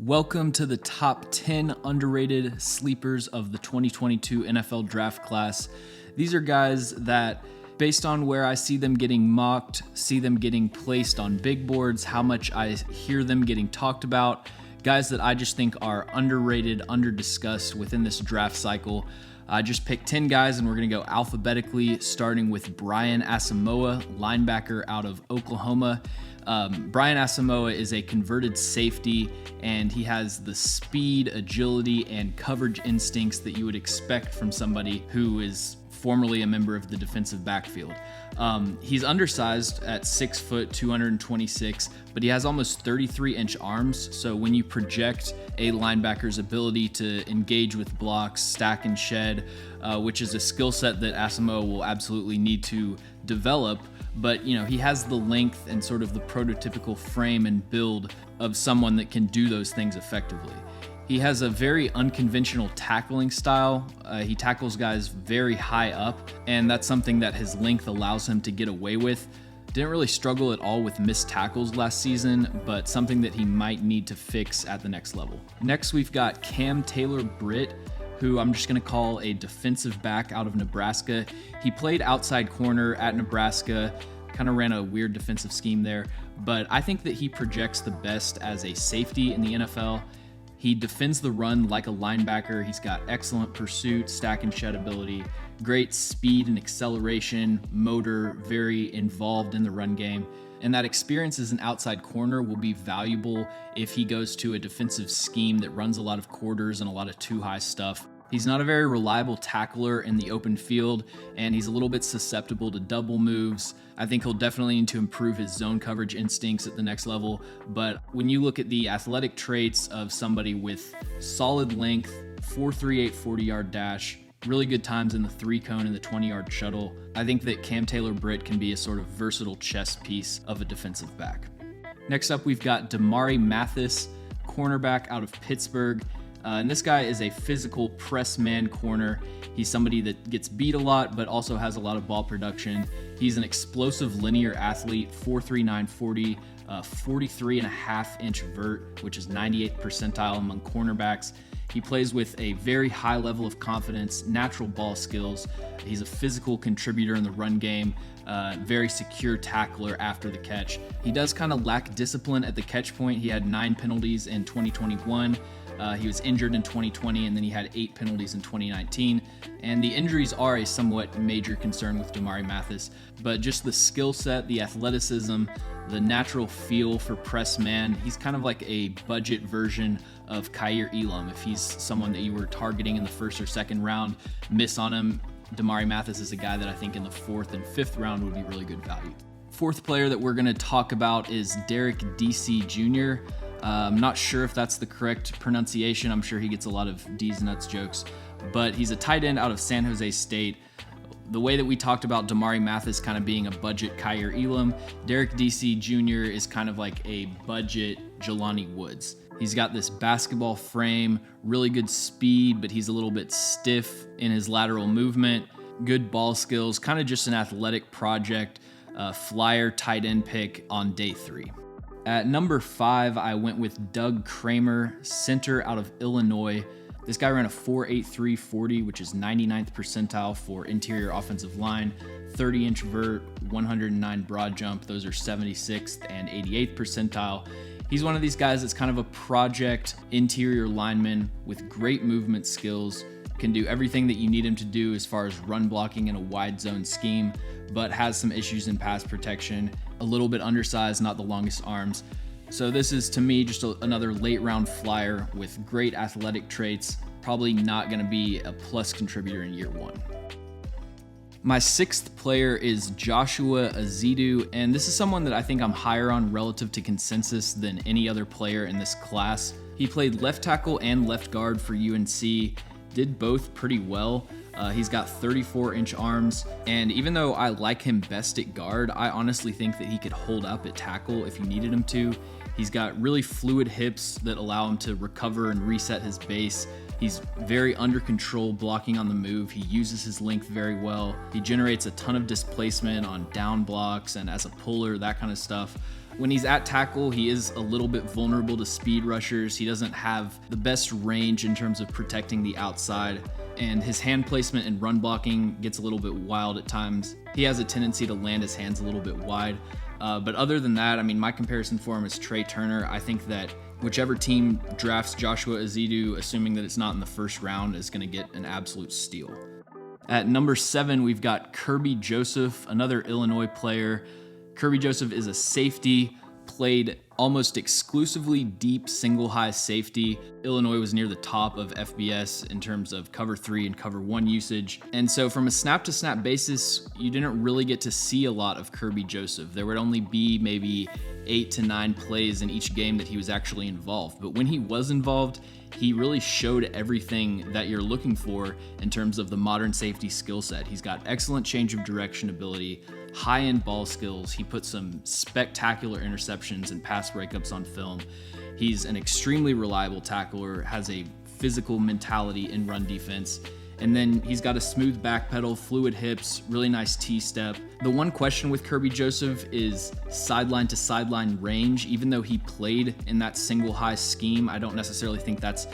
Welcome to the top 10 underrated sleepers of the 2022 NFL draft class. These are guys that, based on where I see them getting mocked, see them getting placed on big boards, how much I hear them getting talked about, guys that I just think are underrated, under-discussed within this draft cycle. I just picked 10 guys and we're going to go alphabetically, starting with Brian Asamoa, linebacker out of Oklahoma. Brian Asamoa is a converted safety, and he has the speed, agility, and coverage instincts that you would expect from somebody who is formerly a member of the defensive backfield. He's undersized at 6 foot, 226, but he has almost 33-inch arms. So when you project a linebacker's ability to engage with blocks, stack and shed, which is a skill set that Asamoa will absolutely need to develop, but he has the length and sort of the prototypical frame and build of someone that can do those things effectively. He has a very unconventional tackling style. He tackles guys very high up, and that's something that his length allows him to get away with. Didn't really struggle at all with missed tackles last season, but something that he might need to fix at the next level. Next, we've got Taylor Britt, who I'm just going to call a defensive back out of Nebraska. He played outside corner at Nebraska, kind of ran a weird defensive scheme there, but I think that he projects the best as a safety in the NFL. He defends the run like a linebacker. He's got excellent pursuit, stack and shed ability, great speed and acceleration, motor, very involved in the run game. And that experience as an outside corner will be valuable if he goes to a defensive scheme that runs a lot of quarters and a lot of too-high stuff. He's not a very reliable tackler in the open field, and he's a little bit susceptible to double moves. I think he'll definitely need to improve his zone coverage instincts at the next level. But when you look at the athletic traits of somebody with solid length, 4.38 40-yard dash, really good times in the 3-cone and the 20-yard shuttle, I think that Taylor Britt can be a sort of versatile chess piece of a defensive back. Next up, we've got Damian Mathis, cornerback out of Pittsburgh. And this guy is a physical press man corner. He's somebody that gets beat a lot, but also has a lot of ball production. He's an explosive linear athlete, 4.39 40, 43.5-inch vert, which is 98th percentile among cornerbacks. He plays with a very high level of confidence, natural ball skills. He's a physical contributor in the run game, very secure tackler after the catch. He does kind of lack discipline at the catch point. He had 9 penalties in 2021. He was injured in 2020, and then he had 8 penalties in 2019. And the injuries are a somewhat major concern with Damian Mathis, but just the skill set, the athleticism, the natural feel for press man, he's kind of like a budget version of Kaiir Elam. If he's someone that you were targeting in the 1st or 2nd round, miss on him, Damian Mathis is a guy that I think in the 4th and 5th round would be really good value. 4th player that we're going to talk about is Derek DC Jr. I'm not sure if that's the correct pronunciation. I'm sure he gets a lot of D's nuts jokes, but he's a tight end out of San Jose State. The way that we talked about Damian Mathis kind of being a budget Kaiir Elam, Derek DC Jr. is kind of like a budget Jelani Woods. He's got this basketball frame, really good speed, but he's a little bit stiff in his lateral movement, good ball skills, kind of just an athletic project, flyer tight end pick on day 3. At number 5, I went with Doug Kramer, center out of Illinois. This guy ran a 4.83 40, which is 99th percentile for interior offensive line, 30-inch vert, 109 broad jump. Those are 76th and 88th percentile. He's one of these guys that's kind of a project interior lineman with great movement skills, can do everything that you need him to do as far as run blocking in a wide zone scheme, but has some issues in pass protection, a little bit undersized, not the longest arms. So this is, to me, just another late round flyer with great athletic traits, probably not going to be a plus contributor in year 1. My 6th player is Joshua Azidu, and this is someone that I think I'm higher on relative to consensus than any other player in this class. He played left tackle and left guard for UNC, did both pretty well. He's got 34-inch arms, and even though I like him best at guard, I honestly think that he could hold up at tackle if you needed him to. He's got really fluid hips that allow him to recover and reset his base. He's very under control blocking on the move. He uses his length very well. He generates a ton of displacement on down blocks and as a puller, that kind of stuff. When he's at tackle, he is a little bit vulnerable to speed rushers. He doesn't have the best range in terms of protecting the outside, and his hand placement and run blocking gets a little bit wild at times. He has a tendency to land his hands a little bit wide. But other than that, I mean, my comparison for him is Trey Turner. I think that whichever team drafts Joshua Azidu, assuming that it's not in the first round, is going to get an absolute steal. At number 7, we've got Kirby Joseph, another Illinois player. Kirby Joseph is a safety, played almost exclusively deep single high safety. Illinois was near the top of FBS in terms of cover 3 and cover 1 usage. And so from a snap to snap basis, you didn't really get to see a lot of Kirby Joseph. There would only be maybe 8 to 9 plays in each game that he was actually involved. But when he was involved, he really showed everything that you're looking for in terms of the modern safety skill set. He's got excellent change of direction ability, high-end ball skills. He put some spectacular interceptions and pass breakups on film. He's an extremely reliable tackler, has a physical mentality in run defense. And then he's got a smooth back pedal, fluid hips, really nice T-step. The one question with Kirby Joseph is sideline to sideline range. Even though he played in that single high scheme, I don't necessarily think that's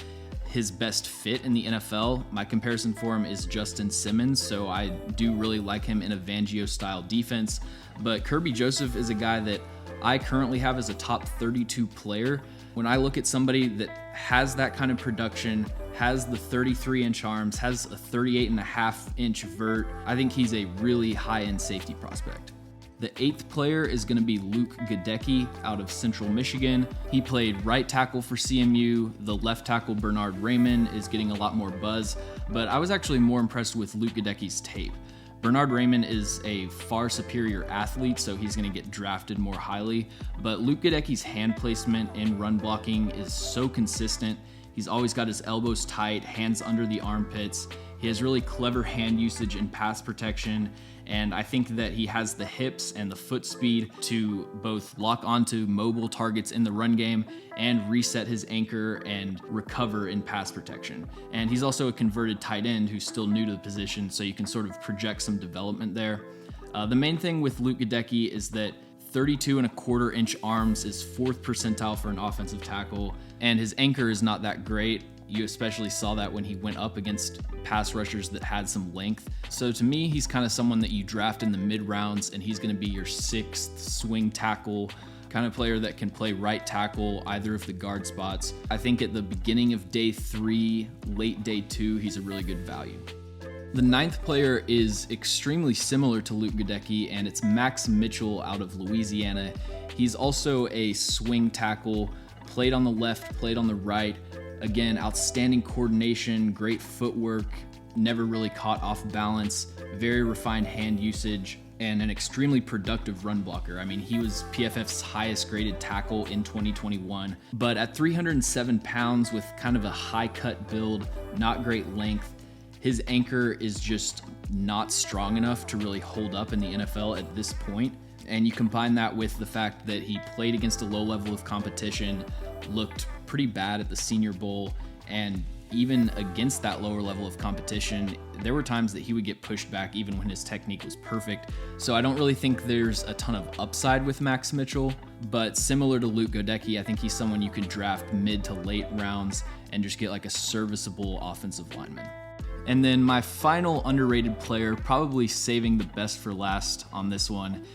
his best fit in the NFL. My comparison for him is Justin Simmons, so I do really like him in a Fangio style defense. But Kirby Joseph is a guy that I currently have as a top 32 player. When I look at somebody that has that kind of production, has the 33-inch arms, has a 38.5-inch vert, I think he's a really high-end safety prospect. The 8th player is going to be Luke Godek out of Central Michigan. He played right tackle for CMU. The left tackle, Bernard Raymond, is getting a lot more buzz, but I was actually more impressed with Luke Godek's tape. Bernard Raymond is a far superior athlete, so he's going to get drafted more highly, but Luke Godek's hand placement and run blocking is so consistent. He's always got his elbows tight, hands under the armpits. He has really clever hand usage and pass protection, and I think that he has the hips and the foot speed to both lock onto mobile targets in the run game and reset his anchor and recover in pass protection. And he's also a converted tight end who's still new to the position, so you can sort of project some development there. The main thing with Luke Godek is that 32.25-inch arms is 4th percentile for an offensive tackle, and his anchor is not that great. You especially saw that when he went up against pass rushers that had some length. So to me, he's kind of someone that you draft in the mid rounds, and he's going to be your 6th swing tackle, kind of player that can play right tackle, either of the guard spots. I think at the beginning of day 3, late day 2, he's a really good value. The 9th player is extremely similar to Luke Godek, and it's Max Mitchell out of Louisiana. He's also a swing tackle, played on the left, played on the right. Again, outstanding coordination, great footwork, never really caught off balance, very refined hand usage, and an extremely productive run blocker. I mean, he was PFF's highest graded tackle in 2021, but at 307 pounds with kind of a high cut build, not great length, his anchor is just not strong enough to really hold up in the NFL at this point. And you combine that with the fact that he played against a low level of competition, looked pretty bad at the Senior Bowl, and even against that lower level of competition, there were times that he would get pushed back even when his technique was perfect. So I don't really think there's a ton of upside with Max Mitchell, but similar to Luke Godek, I think he's someone you could draft mid to late rounds and just get like a serviceable offensive lineman. And then my final underrated player, probably saving the best for last on this one,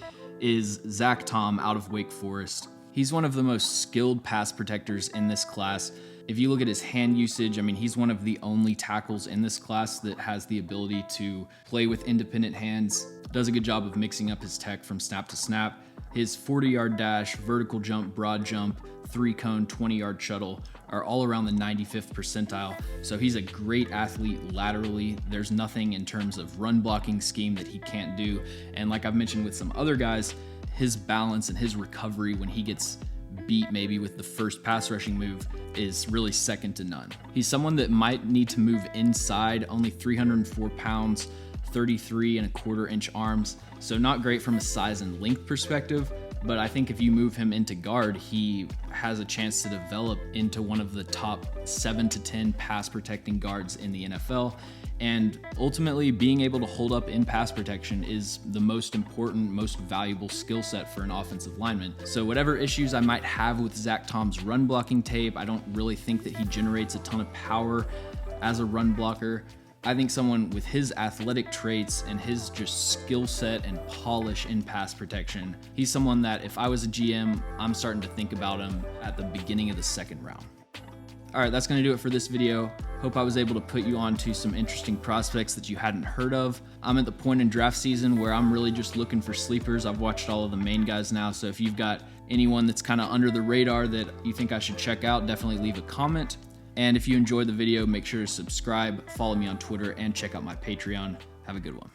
is Zach Tom out of Wake Forest. He's one of the most skilled pass protectors in this class. If you look at his hand usage, I mean, he's one of the only tackles in this class that has the ability to play with independent hands, does a good job of mixing up his tech from snap to snap. His 40-yard dash, vertical jump, broad jump, 3-cone, 20-yard shuttle are all around the 95th percentile. So he's a great athlete laterally. There's nothing in terms of run blocking scheme that he can't do. And like I've mentioned with some other guys, his balance and his recovery when he gets beat maybe with the first pass rushing move is really second to none. He's someone that might need to move inside, only 304 pounds, 33.25-inch arms. So not great from a size and length perspective, but I think if you move him into guard, he has a chance to develop into one of the top 7 to 10 pass protecting guards in the NFL. And ultimately, being able to hold up in pass protection is the most important, most valuable skill set for an offensive lineman. So whatever issues I might have with Zach Tom's run blocking tape, I don't really think that he generates a ton of power as a run blocker. I think someone with his athletic traits and his just skill set and polish in pass protection, he's someone that if I was a GM, I'm starting to think about him at the beginning of the second round. All right, that's going to do it for this video. Hope I was able to put you on to some interesting prospects that you hadn't heard of. I'm at the point in draft season where I'm really just looking for sleepers. I've watched all of the main guys now, so if you've got anyone that's kind of under the radar that you think I should check out, definitely leave a comment. And if you enjoyed the video, make sure to subscribe, follow me on Twitter, and check out my Patreon. Have a good one.